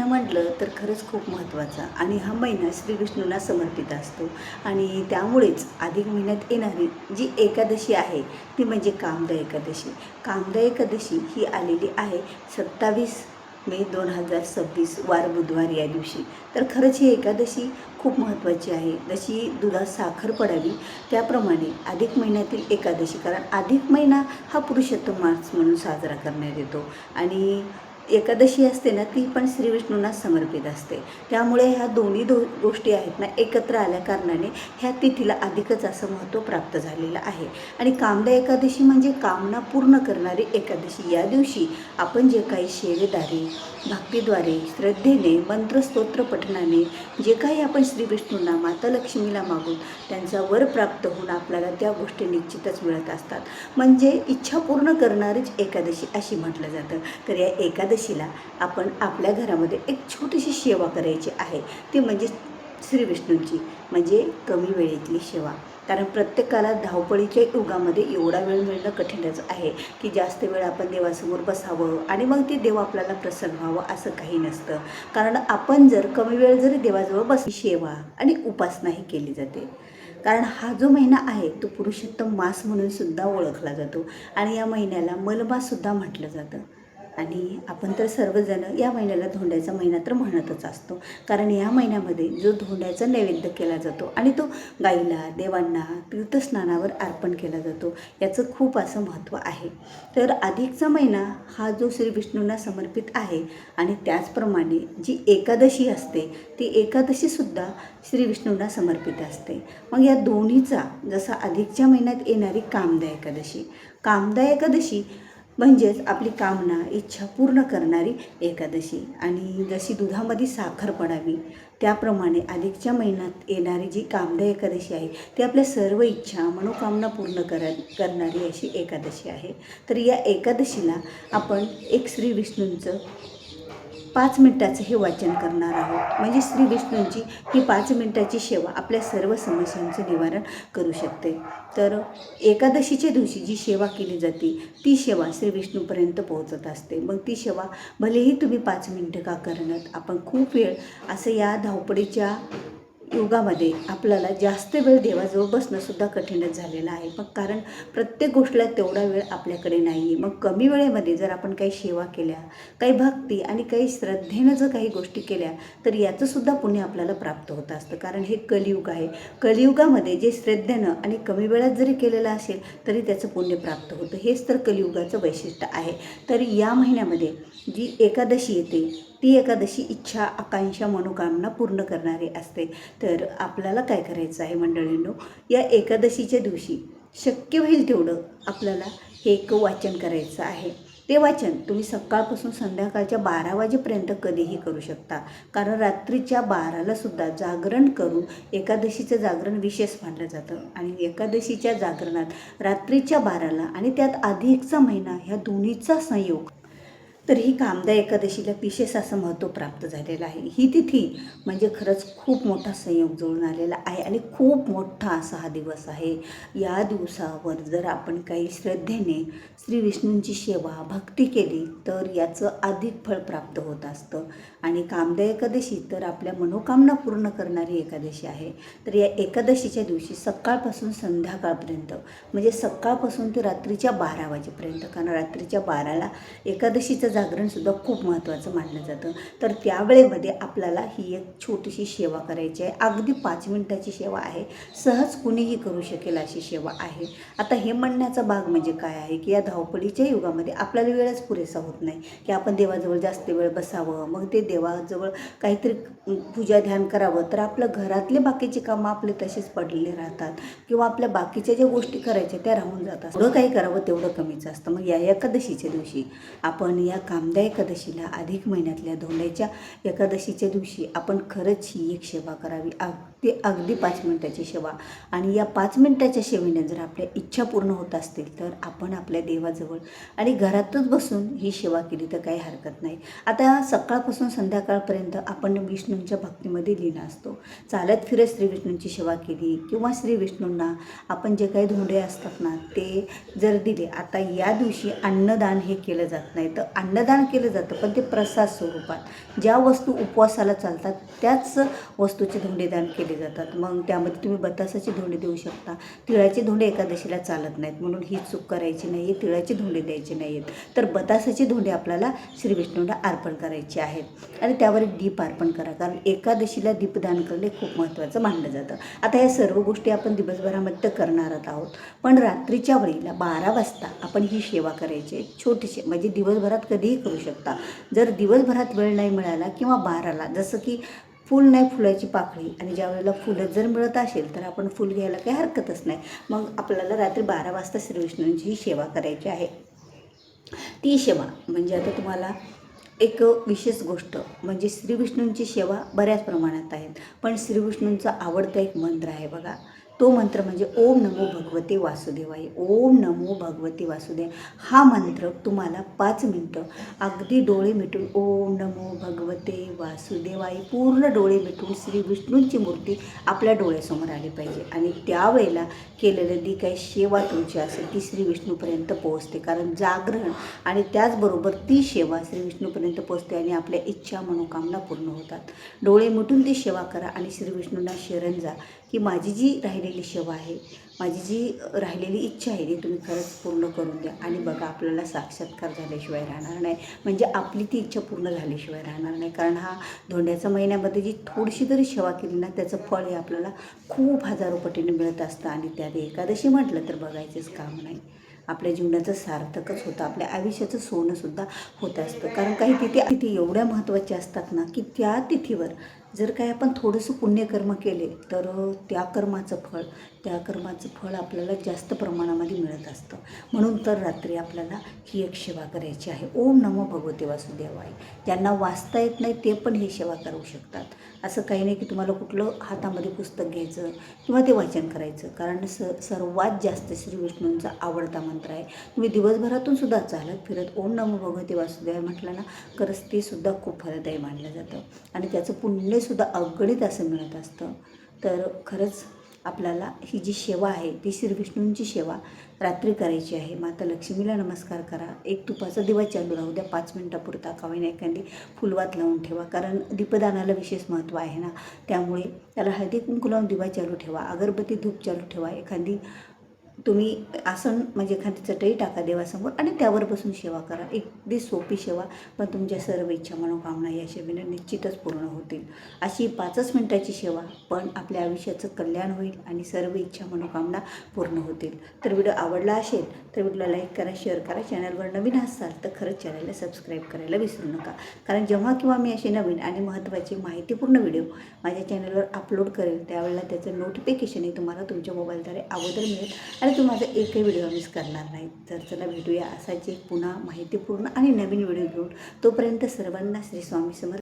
म्हटलं तर खरंच खूप महत्त्वाचा आणि हा महिना श्री विष्णूंना समर्पित असतो आणि त्यामुळेच अधिक महिन्यात येणारी जी एकादशी आहे ती म्हणजे कामदा एकादशी. कामदा एकादशी ही आलेली आहे 27 मे 2026 वार बुधवार या दिवशी. तर खरंच ही एकादशी खूप महत्त्वाची आहे. जशी दुधात साखर पडावी त्याप्रमाणे अधिक महिन्यातील एकादशी, कारण अधिक महिना हा पुरुषोत्तम मास म्हणून साजरा करण्यात येतो आणि एकादशी असते ना ती पण श्री विष्णूंना समर्पित असते. त्यामुळे ह्या दोन्ही गोष्टी आहेत ना एकत्र आल्या कारणाने ह्या तिथीला अधिकच असं महत्त्व प्राप्त झालेलं आहे. आणि कामदा एकादशी म्हणजे कामना पूर्ण करणारी एकादशी. या दिवशी आपण जे काही सेवेद्वारे, भक्तीद्वारे, श्रद्धेने, मंत्रस्तोत्र पठणाने जे काही आपण श्री विष्णूंना, माता लक्ष्मीला मागून त्यांचा वर प्राप्त होऊन आपल्याला त्या गोष्टी निश्चितच मिळत असतात. म्हणजे इच्छा पूर्ण करणारीच एकादशी अशी म्हटलं जातं. तर या एकादशीला आपण आपल्या घरामध्ये एक छोटीशी सेवा करायची आहे, ती म्हणजे श्री विष्णूंची, म्हणजे कमी वेळेतली सेवा. कारण प्रत्येकाला धावपळीच्या युगामध्ये एवढा वेळ मिळणं कठीणच आहे की जास्त वेळ आपण देवासमोर बसावं आणि मग ते देव आपल्याला प्रसन्न व्हावं असं काही नसतं. कारण आपण जर कमी वेळ जरी देवाजवळ सेवा आणि उपासनाही केली जाते. कारण हा जो महिना आहे तो पुरुषोत्तम मास म्हणून सुद्धा ओळखला जातो आणि या महिन्याला मलमाससुद्धा म्हटलं जातं. आणि आपण तर सर्वजण या महिन्याला धोंड्याचा महिना तर म्हणतच असतो. कारण या महिन्यामध्ये जो धोंड्याचा नैवेद्य केला जातो आणि तो गाईला, देवांना तीर्थस्नानावर अर्पण केला जातो, याचं खूप असं महत्त्व आहे. तर अधिकचा महिना हा जो श्री विष्णूंना समर्पित आहे आणि त्याचप्रमाणे जी एकादशी असते ती एकादशीसुद्धा श्री विष्णूंना समर्पित असते. मग या दोन्हीचा, जसा अधिकच्या महिन्यात येणारी कामदा एकादशी, कामदा एकादशी म्हणजेच आपली कामना, इच्छा पूर्ण करणारी एकादशी. आणि जशी दुधामध्ये साखर पडावी त्याप्रमाणे अधिकच्या महिन्यात येणारी जी कामदा एकादशी आहे ती आपल्या सर्व इच्छा, मनोकामना पूर्ण करणारी अशी एकादशी आहे. तर या एकादशीला आपण एक श्री विष्णूंचं 5 मिनिटाचं हे वाचन करणार आहोत. म्हणजे श्री विष्णूंची ही 5 मिनिटाची सेवा आपल्या सर्व समस्यांचं निवारण करू शकते. तर एकादशीच्या दिवशी जी सेवा केली जाते ती सेवा श्री विष्णूपर्यंत पोहोचत असते. मग ती सेवा भलेही तुम्ही 5 मिनिटं का करणार, आपण खूप वेळ असं या धावपळीच्या युगामध्ये आपल्याला जास्त वेळ देवाजवळ बसणंसुद्धा कठीणच झालेलं आहे. पण कारण प्रत्येक गोष्टीला तेवढा वेळ आपल्याकडे नाही आहे. मग कमी वेळेमध्ये जर आपण काही सेवा केल्या, काही भक्ती आणि काही श्रद्धेनं जर काही गोष्टी केल्या तर याचंसुद्धा पुण्य आपल्याला प्राप्त होत असतं. कारण हे कलियुग आहे. कलियुगामध्ये जे श्रद्धेनं आणि कमी वेळात जरी केलेलं असेल तरी त्याचं पुण्य प्राप्त होतं. हेच तर कलियुगाचं वैशिष्ट्य आहे. तर या महिन्यामध्ये जी एकादशी येते ती एकादशी इच्छा, आकांक्षा, मनोकामना पूर्ण करणारी असते. तर आपल्याला काय करायचं आहे मंडळींनो, या एकादशीच्या दिवशी शक्य होईल तेवढं आपल्याला हे एक वाचन करायचं आहे. ते वाचन तुम्ही सकाळपासून संध्याकाळच्या 12 वाजेपर्यंत कधीही करू शकता. कारण रात्रीच्या 12ला सुद्धा जागरण करून एकादशीचं जागरण विशेष मानलं जातं. आणि एकादशीच्या जागरणात रात्रीच्या 12ला आणि त्यात अधिकचा महिना ह्या दोन्हीचा संयोग, तर ही कामदा एकादशीला विशेष असं महत्त्व प्राप्त झालेलं आहे. ही तिथी म्हणजे खरंच खूप मोठा संयोग जुळून आलेला आहे आणि खूप मोठा असा हा दिवस आहे. या दिवसावर जर आपण काही श्रद्धेने श्री विष्णूंची सेवा, भक्ती केली तर याचं अधिक फळ प्राप्त होत असतं. आणि कामदा एकादशी तर आपल्या मनोकामना पूर्ण करणारी एकादशी आहे. तर या एकादशीच्या दिवशी सकाळपासून संध्याकाळपर्यंत, म्हणजे सकाळपासून ते रात्रीच्या 12 वाजेपर्यंत, कारण रात्रीच्या 12ला एकादशीचं जागरणसुद्धा खूप महत्त्वाचं मानलं जातं. तर त्यावेळेमध्ये आपल्याला ही एक छोटीशी सेवा करायची आहे. अगदी 5 मिनिटाची सेवा आहे. सहज कुणीही करू शकेल अशी सेवा आहे. आता हे म्हणण्याचा भाग म्हणजे काय आहे की या धावपळीच्या युगामध्ये आपल्याला वेळच पुरेसा होत नाही की आपण देवाजवळ जास्त वेळ बसावं, मग ते देवाजवळ काहीतरी पूजा ध्यान करावं. तर आपलं घरातले बाकीचे कामं आपले तसेच पडलेले राहतात किंवा आपल्या बाकीच्या ज्या गोष्टी करायच्या त्या राहून जातात. थोडं काही करावं तेवढं कमीच असतं. मग या एकादशीच्या दिवशी आपण या कामदा एकादशीला, अधिक महिन्यातल्या धोंड्याच्या एकादशीच्या दिवशी आपण खरंच ही एक सेवा करावी. ती अगदी 5 मिनिटाची सेवा. आणि या 5 मिनिटाच्या सेवेने जर आपल्या इच्छा पूर्ण होत असतील तर आपण आपल्या देवाजवळ आणि घरातच बसून ही सेवा केली तर काही हरकत नाही. आता सकाळपासून संध्याकाळपर्यंत आपण विष्णूंच्या भक्तीमध्ये लीन असतो. चालत फिरत श्री विष्णूंची सेवा केली किंवा श्री विष्णूंना आपण जे काही धोंडे असतात ना ते जर दिले. आता या दिवशी अन्नदान हे केलं जात नाही, तर अन्नदान केलं जातं पण ते प्रसाद स्वरूपात. ज्या वस्तू उपवासाला चालतात त्याच वस्तूचे धोंडेदान केले जातात. मग त्यामध्ये तुम्ही बतासाचे धोंडे देऊ शकता. तिळाचे धोंडे एकादशीला चालत नाहीत म्हणून ही चूक करायची नाही आहे, तिळाचे धोंडे द्यायचे नाही आहेत. तर बतासाचे धोंडे आपल्याला श्री विष्णूंना अर्पण करायचे आहेत आणि त्यावर एक दीप अर्पण करा, कारण एकादशीला दीपदान करणे खूप महत्त्वाचं मानलं जातं. आता या सर्व गोष्टी आपण दिवसभरामध्ये तर करणारच आहोत, पण रात्रीच्या वेळेला 12 वाजता आपण ही सेवा करायची आहे. छोटीशी म्हणजे दिवसभरात कधीही करू शकता. जर दिवसभरात वेळ नाही मिळाला किंवा 12ला, जसं की फूल नाही फुलाची पाकळी आणि ज्या वेळेला फुलं जर मिळत असेल तर आपण फूल घ्यायला काही हरकतच नाही. मग आपल्याला रात्री 12 वाजता श्री विष्णूंची ही सेवा करायची आहे. ती सेवा म्हणजे आता तुम्हाला एक विशेष गोष्ट म्हणजे श्री विष्णूंची सेवा बऱ्याच प्रमाणात आहेत, पण श्री विष्णूंचा आवडता एक मंत्र आहे बघा. तो मंत्र म्हणजे ओम नमो भगवते वासुदेवाय. ओम नमो भगवते वासुदेव हा मंत्र तुम्हाला 5 मिनटं अगदी डोळे मिटून ओम नमो भगवते वासुदेवाय पूर्ण डोळे मिटून श्री विष्णूंची मूर्ती आपल्या डोळ्यासमोर आली पाहिजे. आणि त्यावेळेला केलेली जी काही सेवा तुमची असेल ती श्री विष्णूपर्यंत पोहोचते, कारण जागरण आणि त्याचबरोबर ती सेवा श्री विष्णूपर्यंत पोहोचते आणि आपल्या इच्छा मनोकामना पूर्ण होतात. डोळे मिटून ती सेवा करा आणि श्री विष्णूंना शरण जा की माझी जी राहिलेली सेवा आहे, माझी जी राहिलेली इच्छा आहे ती तुम्ही खरंच पूर्ण करून द्या. आणि बघा आपल्याला साक्षात्कार झाल्याशिवाय राहणार नाही, म्हणजे आपली ती इच्छा पूर्ण झाल्याशिवाय राहणार नाही. कारण हा धोंड्याच्या महिन्यामध्ये जी थोडीशी तरी सेवा केली ना त्याचं फळ हे आपल्याला खूप हजारो पटीने मिळत असतं. आणि त्यात एकादशी म्हटलं तर बघायचंच काम नाही, आपल्या जीवनाचं सार्थकच होतं, आपल्या आयुष्याचं सोनंसुद्धा होत असतं. कारण काही तिथी एवढ्या महत्त्वाच्या असतात ना की त्या तिथीवर जर काही आपण थोडंसं पुण्यकर्म केले तर त्या कर्माचं फळ आपल्याला जास्त प्रमाणामध्ये मिळत असतं. म्हणून तर रात्री आपल्याला ही एक सेवा करायची आहे. ओम नमो भगवते वासुदेवाय. ज्यांना वाचता येत नाही ते पण ही सेवा करू शकतात. असं काही नाही की तुम्हाला कुठलं हातामध्ये पुस्तक घ्यायचं किंवा ते वाचन करायचं, कारण सर्वात जास्त श्री विष्णूंचा आवडता मंत्र आहे. तुम्ही दिवसभरातून सुद्धा चालत फिरत ओम नमो भगवते वासुदेवाय म्हटलं ना खरंच ते सुद्धा खूप फलदायी मानलं जातं आणि त्याचं पुण्यसुद्धा अगणित असं मिळत असतं. तर खरंच आपल्याला ही जी सेवा आहे ती श्री विष्णूंची सेवा रात्री करायची आहे. माता लक्ष्मीला नमस्कार करा, एक तुपाचा दिवा चालू राहू द्या 5 मिनटापुरता, का होईना एखादी फुलवात लावून ठेवा, कारण दीपदानाला विशेष महत्त्व आहे ना, त्यामुळे त्याला हळदी कुंकू लावून दिवा चालू ठेवा, अगरबत्ती धूप चालू ठेवा, एखादी तुम्ही आसन म्हणजे एखादी चटई टाका देवासमोर आणि त्यावर बसून सेवा करा. अगदी सोपी सेवा, पण तुमच्या सर्व इच्छा मनोकामना या सेवेने निश्चितच पूर्ण होतील. अशी 5च मिनिटाची सेवा, पण आपल्या आयुष्याचं कल्याण होईल आणि सर्व इच्छा मनोकामना पूर्ण होतील. तर व्हिडिओ आवडला असेल तर व्हिडिओला लाईक करा, शेअर करा. चॅनलवर नवीन असाल तर खरंच चॅनलला सबस्क्राईब करायला विसरू नका, कारण जेव्हा किंवा मी असे नवीन आणि महत्त्वाचे माहितीपूर्ण व्हिडिओ माझ्या चॅनलवर अपलोड करेल त्यावेळेला त्याचं नोटिफिकेशनही तुम्हाला तुमच्या मोबाईलद्वारे अगोदर मिळेल आणि तुम्ही माझा एकही व्हिडिओ मिस करणार नाही. तर चला भेटूया असाच एक पुन्हा माहितीपूर्ण आणि नवीन व्हिडिओ घेऊन. तोपर्यंत सर्वांना श्री स्वामी समर्थ.